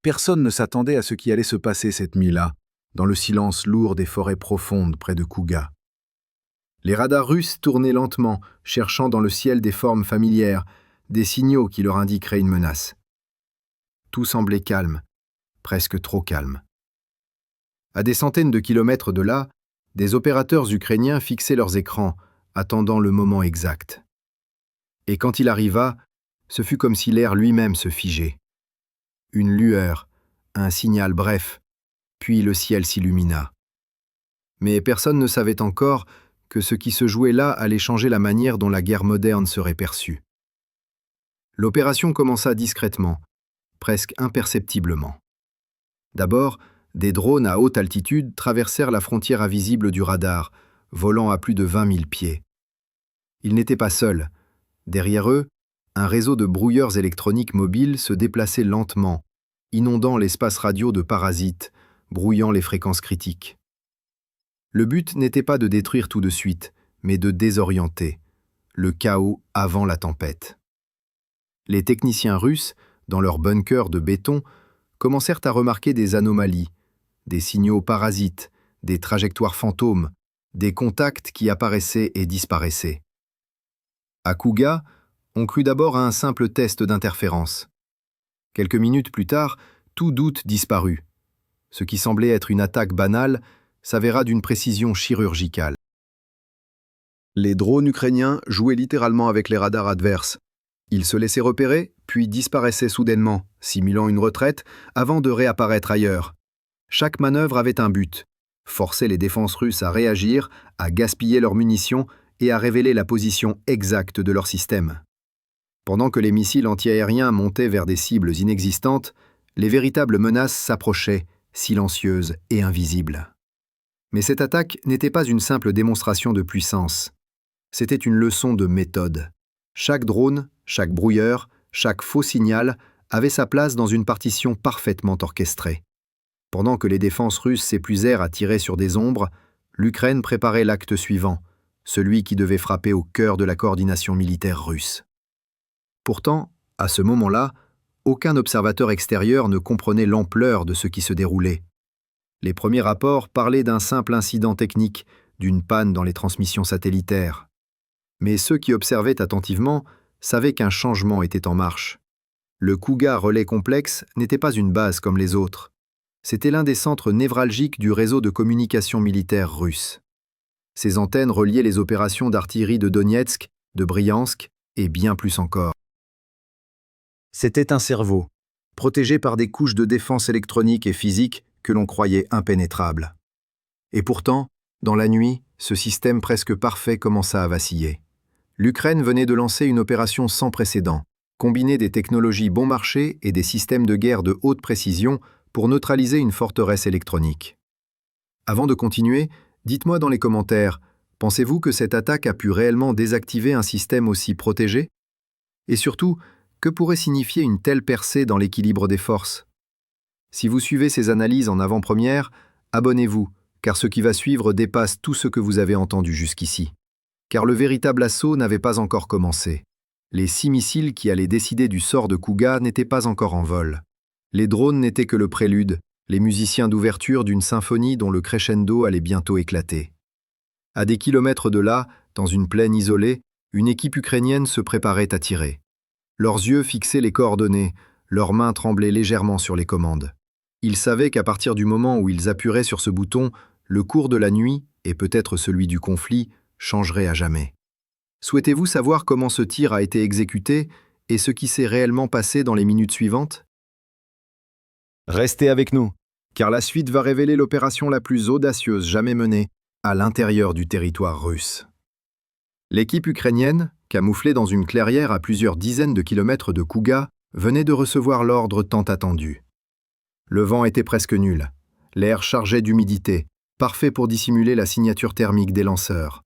Personne ne s'attendait à ce qui allait se passer cette nuit-là, dans le silence lourd des forêts profondes près de Kouga. Les radars russes tournaient lentement, cherchant dans le ciel des formes familières, des signaux qui leur indiqueraient une menace. Tout semblait calme, presque trop calme. À des centaines de kilomètres de là, des opérateurs ukrainiens fixaient leurs écrans, attendant le moment exact. Et quand il arriva, ce fut comme si l'air lui-même se figeait. Une lueur, un signal bref, puis le ciel s'illumina. Mais personne ne savait encore que ce qui se jouait là allait changer la manière dont la guerre moderne serait perçue. L'opération commença discrètement, presque imperceptiblement. D'abord, des drones à haute altitude traversèrent la frontière invisible du radar, volant à plus de 20 000 pieds. Ils n'étaient pas seuls. Derrière eux, un réseau de brouilleurs électroniques mobiles se déplaçait lentement, inondant l'espace radio de parasites, brouillant les fréquences critiques. Le but n'était pas de détruire tout de suite, mais de désorienter, le chaos avant la tempête. Les techniciens russes, dans leurs bunkers de béton, commencèrent à remarquer des anomalies, des signaux parasites, des trajectoires fantômes, des contacts qui apparaissaient et disparaissaient. À Kouga, on crut d'abord à un simple test d'interférence. Quelques minutes plus tard, tout doute disparut. Ce qui semblait être une attaque banale s'avéra d'une précision chirurgicale. Les drones ukrainiens jouaient littéralement avec les radars adverses. Ils se laissaient repérer, puis disparaissaient soudainement, simulant une retraite, avant de réapparaître ailleurs. Chaque manœuvre avait un but: forcer les défenses russes à réagir, à gaspiller leurs munitions et à révéler la position exacte de leur système. Pendant que les missiles antiaériens montaient vers des cibles inexistantes, les véritables menaces s'approchaient, silencieuses et invisibles. Mais cette attaque n'était pas une simple démonstration de puissance. C'était une leçon de méthode. Chaque drone, chaque brouilleur, chaque faux signal avait sa place dans une partition parfaitement orchestrée. Pendant que les défenses russes s'épuisèrent à tirer sur des ombres, l'Ukraine préparait l'acte suivant, celui qui devait frapper au cœur de la coordination militaire russe. Pourtant, à ce moment-là, aucun observateur extérieur ne comprenait l'ampleur de ce qui se déroulait. Les premiers rapports parlaient d'un simple incident technique, d'une panne dans les transmissions satellitaires. Mais ceux qui observaient attentivement savaient qu'un changement était en marche. Le Kouga Relais Complexe n'était pas une base comme les autres. C'était l'un des centres névralgiques du réseau de communication militaire russe. Ces antennes reliaient les opérations d'artillerie de Donetsk, de Briansk et bien plus encore. C'était un cerveau, protégé par des couches de défense électronique et physique que l'on croyait impénétrables. Et pourtant, dans la nuit, ce système presque parfait commença à vaciller. L'Ukraine venait de lancer une opération sans précédent, combiner des technologies bon marché et des systèmes de guerre de haute précision pour neutraliser une forteresse électronique. Avant de continuer, dites-moi dans les commentaires, pensez-vous que cette attaque a pu réellement désactiver un système aussi protégé? Et surtout, que pourrait signifier une telle percée dans l'équilibre des forces? Si vous suivez ces analyses en avant-première, abonnez-vous, car ce qui va suivre dépasse tout ce que vous avez entendu jusqu'ici. Car le véritable assaut n'avait pas encore commencé. Les 6 missiles qui allaient décider du sort de Kouga n'étaient pas encore en vol. Les drones n'étaient que le prélude, les musiciens d'ouverture d'une symphonie dont le crescendo allait bientôt éclater. À des kilomètres de là, dans une plaine isolée, une équipe ukrainienne se préparait à tirer. Leurs yeux fixaient les coordonnées, leurs mains tremblaient légèrement sur les commandes. Ils savaient qu'à partir du moment où ils appuieraient sur ce bouton, le cours de la nuit, et peut-être celui du conflit, changerait à jamais. Souhaitez-vous savoir comment ce tir a été exécuté et ce qui s'est réellement passé dans les minutes suivantes? Restez avec nous, car la suite va révéler l'opération la plus audacieuse jamais menée à l'intérieur du territoire russe. L'équipe ukrainienne, camouflée dans une clairière à plusieurs dizaines de kilomètres de Kouga, venait de recevoir l'ordre tant attendu. Le vent était presque nul, l'air chargé d'humidité, parfait pour dissimuler la signature thermique des lanceurs.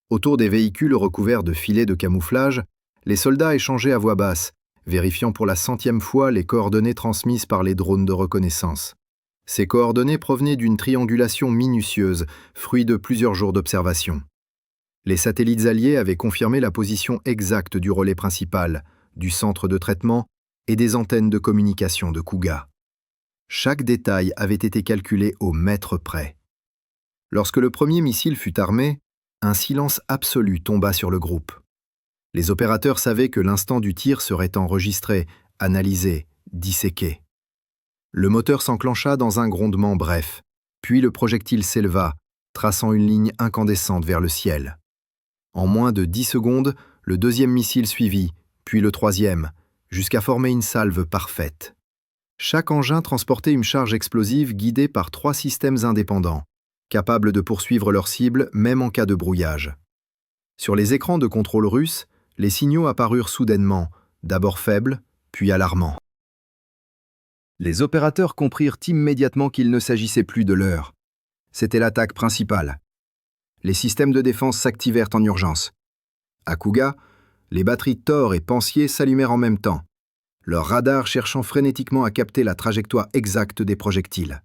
Autour des véhicules recouverts de filets de camouflage, les soldats échangeaient à voix basse, vérifiant pour la 100e fois les coordonnées transmises par les drones de reconnaissance. Ces coordonnées provenaient d'une triangulation minutieuse, fruit de plusieurs jours d'observation. Les satellites alliés avaient confirmé la position exacte du relais principal, du centre de traitement et des antennes de communication de Kouga. Chaque détail avait été calculé au mètre près. Lorsque le premier missile fut armé, un silence absolu tomba sur le groupe. Les opérateurs savaient que l'instant du tir serait enregistré, analysé, disséqué. Le moteur s'enclencha dans un grondement bref, puis le projectile s'éleva, traçant une ligne incandescente vers le ciel. En moins de 10 secondes, le deuxième missile suivit, puis le troisième, jusqu'à former une salve parfaite. Chaque engin transportait une charge explosive guidée par 3 systèmes indépendants, capables de poursuivre leur cible même en cas de brouillage. Sur les écrans de contrôle russes, les signaux apparurent soudainement, d'abord faibles, puis alarmants. Les opérateurs comprirent immédiatement qu'il ne s'agissait plus de l'heure. C'était l'attaque principale. Les systèmes de défense s'activèrent en urgence. À Kouga, les batteries Thor et Pensier s'allumèrent en même temps, leurs radars cherchant frénétiquement à capter la trajectoire exacte des projectiles.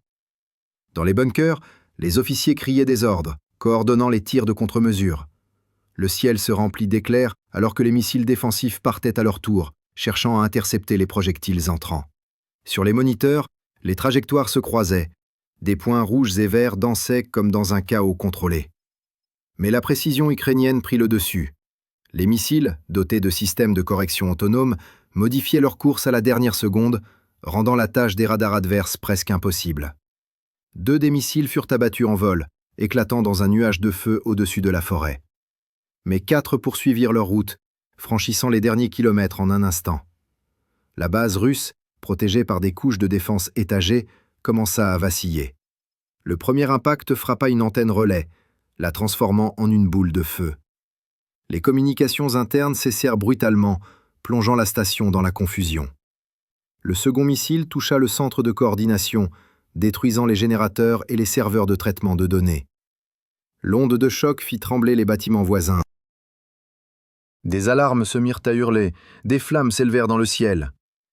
Dans les bunkers, les officiers criaient des ordres, coordonnant les tirs de contre-mesure. Le ciel se remplit d'éclairs alors que les missiles défensifs partaient à leur tour, cherchant à intercepter les projectiles entrants. Sur les moniteurs, les trajectoires se croisaient. Des points rouges et verts dansaient comme dans un chaos contrôlé. Mais la précision ukrainienne prit le dessus. Les missiles, dotés de systèmes de correction autonomes, modifiaient leur course à la dernière seconde, rendant la tâche des radars adverses presque impossible. 2 des missiles furent abattus en vol, éclatant dans un nuage de feu au-dessus de la forêt. Mais 4 poursuivirent leur route, franchissant les derniers kilomètres en un instant. La base russe, protégée par des couches de défense étagées, commença à vaciller. Le premier impact frappa une antenne relais, la transformant en une boule de feu. Les communications internes cessèrent brutalement, plongeant la station dans la confusion. Le second missile toucha le centre de coordination, détruisant les générateurs et les serveurs de traitement de données. L'onde de choc fit trembler les bâtiments voisins. Des alarmes se mirent à hurler, des flammes s'élevèrent dans le ciel.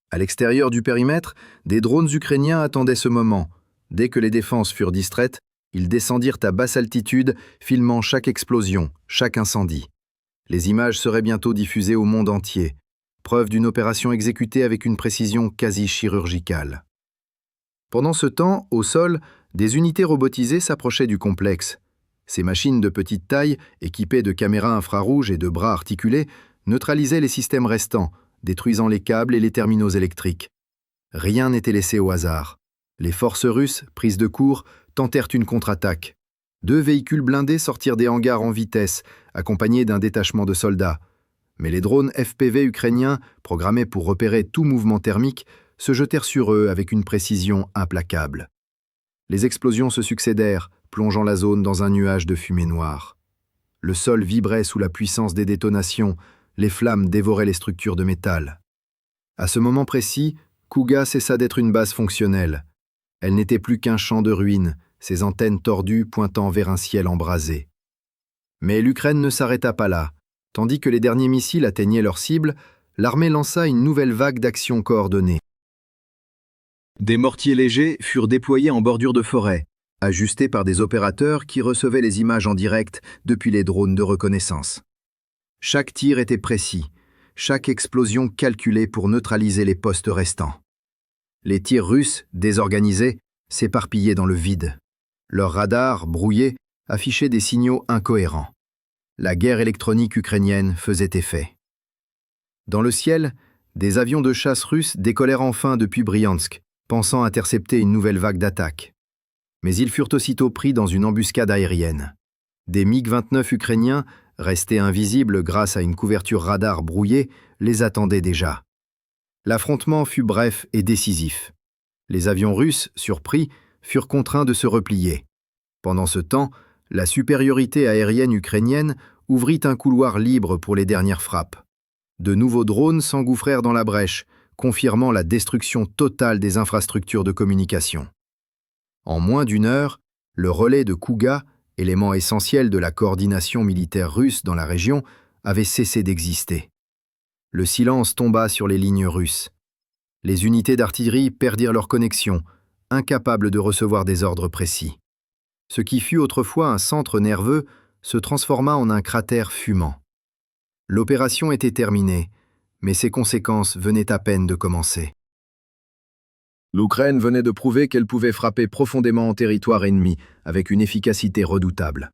À l'extérieur du périmètre, des drones ukrainiens attendaient ce moment. Dès que les défenses furent distraites, ils descendirent à basse altitude, filmant chaque explosion, chaque incendie. Les images seraient bientôt diffusées au monde entier, preuve d'une opération exécutée avec une précision quasi chirurgicale. Pendant ce temps, au sol, des unités robotisées s'approchaient du complexe. Ces machines de petite taille, équipées de caméras infrarouges et de bras articulés, neutralisaient les systèmes restants, détruisant les câbles et les terminaux électriques. Rien n'était laissé au hasard. Les forces russes, prises de court, tentèrent une contre-attaque. 2 véhicules blindés sortirent des hangars en vitesse, accompagnés d'un détachement de soldats. Mais les drones FPV ukrainiens, programmés pour repérer tout mouvement thermique, se jetèrent sur eux avec une précision implacable. Les explosions se succédèrent, plongeant la zone dans un nuage de fumée noire. Le sol vibrait sous la puissance des détonations, les flammes dévoraient les structures de métal. À ce moment précis, Kouga cessa d'être une base fonctionnelle. Elle n'était plus qu'un champ de ruines, ses antennes tordues pointant vers un ciel embrasé. Mais l'Ukraine ne s'arrêta pas là. Tandis que les derniers missiles atteignaient leur cible, l'armée lança une nouvelle vague d'actions coordonnées. Des mortiers légers furent déployés en bordure de forêt, ajustés par des opérateurs qui recevaient les images en direct depuis les drones de reconnaissance. Chaque tir était précis, chaque explosion calculée pour neutraliser les postes restants. Les tirs russes, désorganisés, s'éparpillaient dans le vide. Leurs radars, brouillés, affichaient des signaux incohérents. La guerre électronique ukrainienne faisait effet. Dans le ciel, des avions de chasse russes décollèrent enfin depuis Briansk, pensant intercepter une nouvelle vague d'attaques. Mais ils furent aussitôt pris dans une embuscade aérienne. Des MiG-29 ukrainiens, restés invisibles grâce à une couverture radar brouillée, les attendaient déjà. L'affrontement fut bref et décisif. Les avions russes, surpris, furent contraints de se replier. Pendant ce temps, la supériorité aérienne ukrainienne ouvrit un couloir libre pour les dernières frappes. De nouveaux drones s'engouffrèrent dans la brèche, confirmant la destruction totale des infrastructures de communication. En moins d'1 heure, le relais de Kouga, élément essentiel de la coordination militaire russe dans la région, avait cessé d'exister. Le silence tomba sur les lignes russes. Les unités d'artillerie perdirent leur connexion, incapables de recevoir des ordres précis. Ce qui fut autrefois un centre nerveux se transforma en un cratère fumant. L'opération était terminée, mais ses conséquences venaient à peine de commencer. L'Ukraine venait de prouver qu'elle pouvait frapper profondément en territoire ennemi, avec une efficacité redoutable.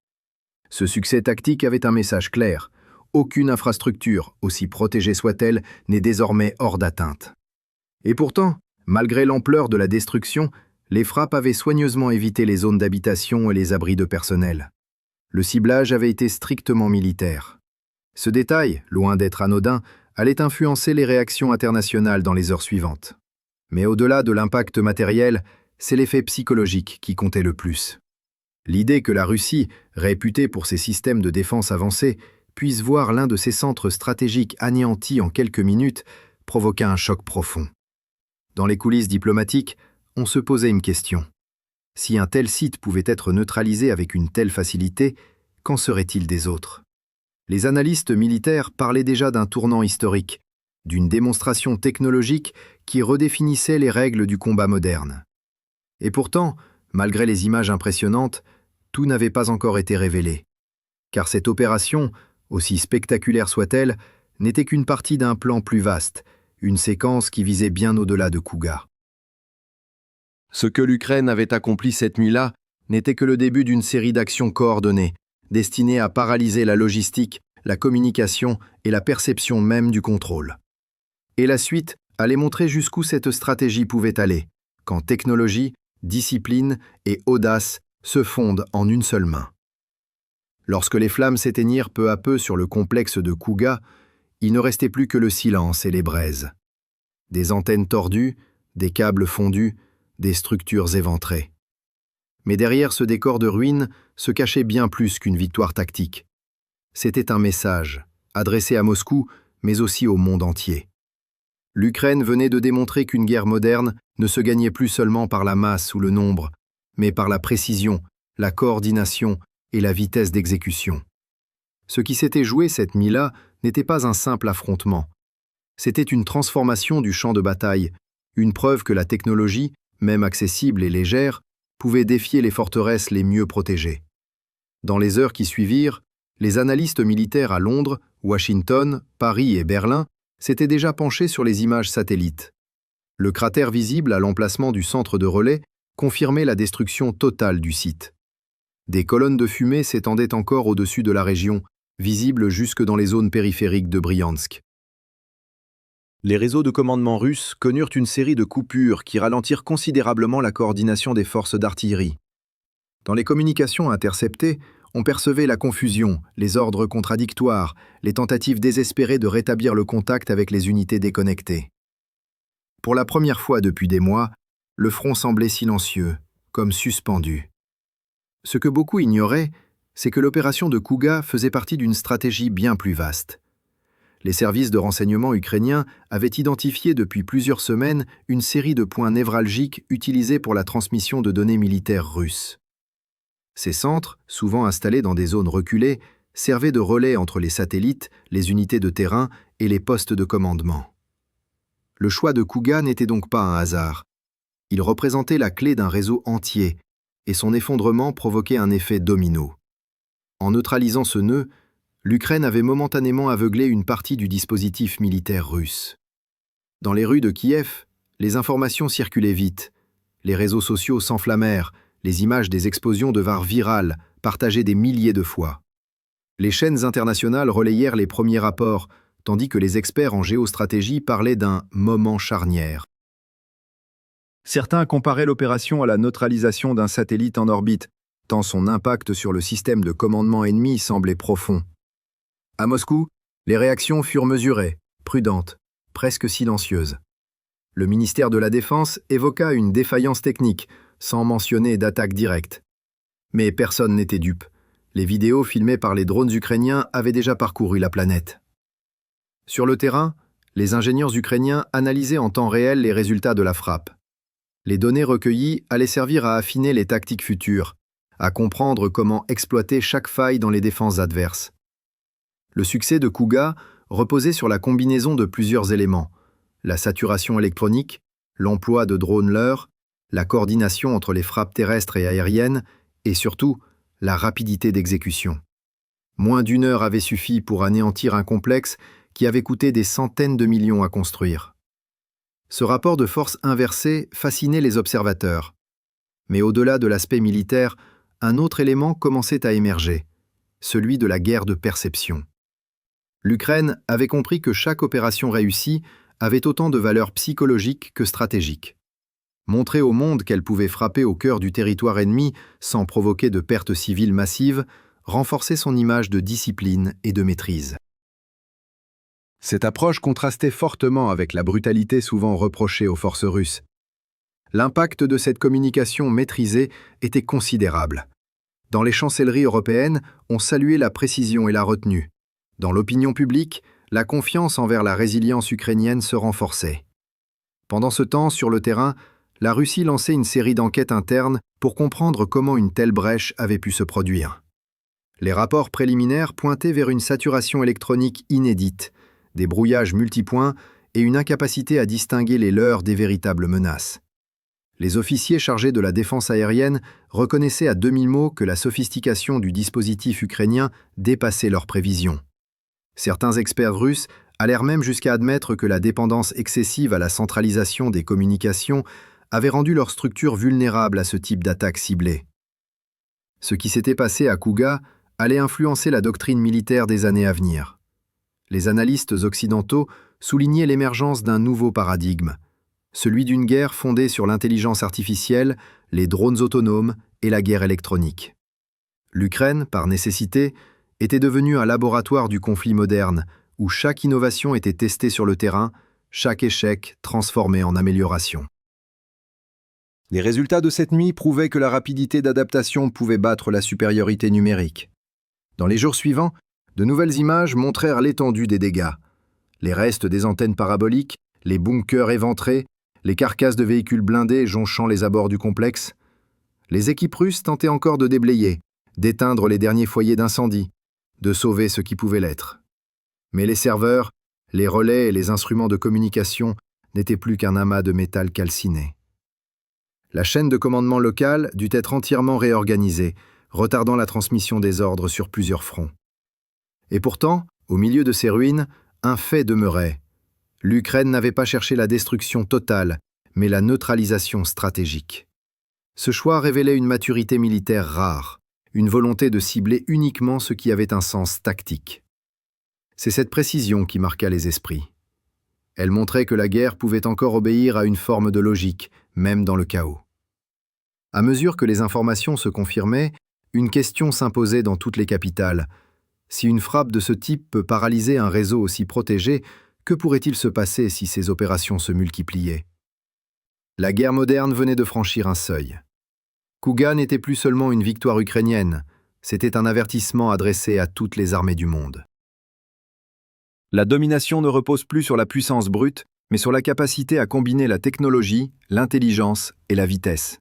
Ce succès tactique avait un message clair. Aucune infrastructure, aussi protégée soit-elle, n'est désormais hors d'atteinte. Et pourtant, malgré l'ampleur de la destruction, les frappes avaient soigneusement évité les zones d'habitation et les abris de personnel. Le ciblage avait été strictement militaire. Ce détail, loin d'être anodin, allait influencer les réactions internationales dans les heures suivantes. Mais au-delà de l'impact matériel, c'est l'effet psychologique qui comptait le plus. L'idée que la Russie, réputée pour ses systèmes de défense avancés, puisse voir l'un de ses centres stratégiques anéanti en quelques minutes provoqua un choc profond. Dans les coulisses diplomatiques, on se posait une question. Si un tel site pouvait être neutralisé avec une telle facilité, qu'en serait-il des autres? Les analystes militaires parlaient déjà d'un tournant historique, d'une démonstration technologique qui redéfinissait les règles du combat moderne. Et pourtant, malgré les images impressionnantes, tout n'avait pas encore été révélé. Car cette opération, aussi spectaculaire soit-elle, n'était qu'une partie d'un plan plus vaste, une séquence qui visait bien au-delà de Kouga. Ce que l'Ukraine avait accompli cette nuit-là n'était que le début d'une série d'actions coordonnées, destinées à paralyser la logistique, la communication et la perception même du contrôle. Et la suite allait montrer jusqu'où cette stratégie pouvait aller, quand technologie, discipline et audace se fondent en une seule main. Lorsque les flammes s'éteignirent peu à peu sur le complexe de Kouga, il ne restait plus que le silence et les braises. Des antennes tordues, des câbles fondus, des structures éventrées. Mais derrière ce décor de ruines se cachait bien plus qu'une victoire tactique. C'était un message, adressé à Moscou, mais aussi au monde entier. L'Ukraine venait de démontrer qu'une guerre moderne ne se gagnait plus seulement par la masse ou le nombre, mais par la précision, la coordination et la vitesse d'exécution. Ce qui s'était joué cette nuit-là n'était pas un simple affrontement. C'était une transformation du champ de bataille, une preuve que la technologie, même accessible et légère, pouvait défier les forteresses les mieux protégées. Dans les heures qui suivirent, les analystes militaires à Londres, Washington, Paris et Berlin s'étaient déjà penchés sur les images satellites. Le cratère visible à l'emplacement du centre de relais confirmait la destruction totale du site. Des colonnes de fumée s'étendaient encore au-dessus de la région, visibles jusque dans les zones périphériques de Briansk. Les réseaux de commandement russes connurent une série de coupures qui ralentirent considérablement la coordination des forces d'artillerie. Dans les communications interceptées, on percevait la confusion, les ordres contradictoires, les tentatives désespérées de rétablir le contact avec les unités déconnectées. Pour la première fois depuis des mois, le front semblait silencieux, comme suspendu. Ce que beaucoup ignoraient, c'est que l'opération de Kouga faisait partie d'une stratégie bien plus vaste. Les services de renseignement ukrainiens avaient identifié depuis plusieurs semaines une série de points névralgiques utilisés pour la transmission de données militaires russes. Ces centres, souvent installés dans des zones reculées, servaient de relais entre les satellites, les unités de terrain et les postes de commandement. Le choix de Kouga n'était donc pas un hasard. Il représentait la clé d'un réseau entier, et son effondrement provoquait un effet domino. En neutralisant ce nœud, l'Ukraine avait momentanément aveuglé une partie du dispositif militaire russe. Dans les rues de Kiev, les informations circulaient vite. Les réseaux sociaux s'enflammèrent, les images des explosions devinrent virales, partagées des milliers de fois. Les chaînes internationales relayèrent les premiers rapports, tandis que les experts en géostratégie parlaient d'un « moment charnière ». Certains comparaient l'opération à la neutralisation d'un satellite en orbite, tant son impact sur le système de commandement ennemi semblait profond. À Moscou, les réactions furent mesurées, prudentes, presque silencieuses. Le ministère de la Défense évoqua une défaillance technique, sans mentionner d'attaque directe. Mais personne n'était dupe. Les vidéos filmées par les drones ukrainiens avaient déjà parcouru la planète. Sur le terrain, les ingénieurs ukrainiens analysaient en temps réel les résultats de la frappe. Les données recueillies allaient servir à affiner les tactiques futures, à comprendre comment exploiter chaque faille dans les défenses adverses. Le succès de Kouga reposait sur la combinaison de plusieurs éléments: la saturation électronique, l'emploi de drones leurres, la coordination entre les frappes terrestres et aériennes, et surtout, la rapidité d'exécution. Moins d'1 heure avait suffi pour anéantir un complexe qui avait coûté des centaines de millions à construire. Ce rapport de force inversé fascinait les observateurs. Mais au-delà de l'aspect militaire, un autre élément commençait à émerger, celui de la guerre de perception. L'Ukraine avait compris que chaque opération réussie avait autant de valeur psychologique que stratégique. Montrer au monde qu'elle pouvait frapper au cœur du territoire ennemi sans provoquer de pertes civiles massives renforçait son image de discipline et de maîtrise. Cette approche contrastait fortement avec la brutalité souvent reprochée aux forces russes. L'impact de cette communication maîtrisée était considérable. Dans les chancelleries européennes, on saluait la précision et la retenue. Dans l'opinion publique, la confiance envers la résilience ukrainienne se renforçait. Pendant ce temps, sur le terrain, la Russie lançait une série d'enquêtes internes pour comprendre comment une telle brèche avait pu se produire. Les rapports préliminaires pointaient vers une saturation électronique inédite, des brouillages multipoints et une incapacité à distinguer les leurs des véritables menaces. Les officiers chargés de la défense aérienne reconnaissaient à demi-mot que la sophistication du dispositif ukrainien dépassait leurs prévisions. Certains experts russes allèrent même jusqu'à admettre que la dépendance excessive à la centralisation des communications avait rendu leur structure vulnérable à ce type d'attaque ciblée. Ce qui s'était passé à Kouga allait influencer la doctrine militaire des années à venir. Les analystes occidentaux soulignaient l'émergence d'un nouveau paradigme, celui d'une guerre fondée sur l'intelligence artificielle, les drones autonomes et la guerre électronique. L'Ukraine, par nécessité, était devenue un laboratoire du conflit moderne, où chaque innovation était testée sur le terrain, chaque échec transformé en amélioration. Les résultats de cette nuit prouvaient que la rapidité d'adaptation pouvait battre la supériorité numérique. Dans les jours suivants, de nouvelles images montrèrent l'étendue des dégâts. Les restes des antennes paraboliques, les bunkers éventrés, les carcasses de véhicules blindés jonchant les abords du complexe. Les équipes russes tentaient encore de déblayer, d'éteindre les derniers foyers d'incendie, de sauver ce qui pouvait l'être. Mais les serveurs, les relais et les instruments de communication n'étaient plus qu'un amas de métal calciné. La chaîne de commandement locale dut être entièrement réorganisée, retardant la transmission des ordres sur plusieurs fronts. Et pourtant, au milieu de ces ruines, un fait demeurait. L'Ukraine n'avait pas cherché la destruction totale, mais la neutralisation stratégique. Ce choix révélait une maturité militaire rare, une volonté de cibler uniquement ce qui avait un sens tactique. C'est cette précision qui marqua les esprits. Elle montrait que la guerre pouvait encore obéir à une forme de logique, même dans le chaos. À mesure que les informations se confirmaient, une question s'imposait dans toutes les capitales. Si une frappe de ce type peut paralyser un réseau aussi protégé, que pourrait-il se passer si ces opérations se multipliaient? La guerre moderne venait de franchir un seuil. Kouga n'était plus seulement une victoire ukrainienne, c'était un avertissement adressé à toutes les armées du monde. La domination ne repose plus sur la puissance brute, mais sur la capacité à combiner la technologie, l'intelligence et la vitesse.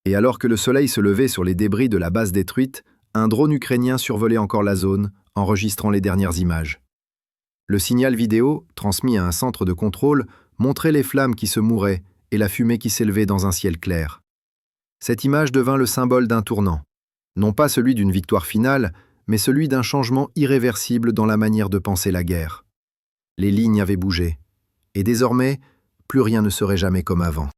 Et alors que le soleil se levait sur les débris de la base détruite, un drone ukrainien survolait encore la zone, enregistrant les dernières images. Le signal vidéo, transmis à un centre de contrôle, montrait les flammes qui se mouraient et la fumée qui s'élevait dans un ciel clair. Cette image devint le symbole d'un tournant, non pas celui d'une victoire finale, mais celui d'un changement irréversible dans la manière de penser la guerre. Les lignes avaient bougé, et désormais, plus rien ne serait jamais comme avant.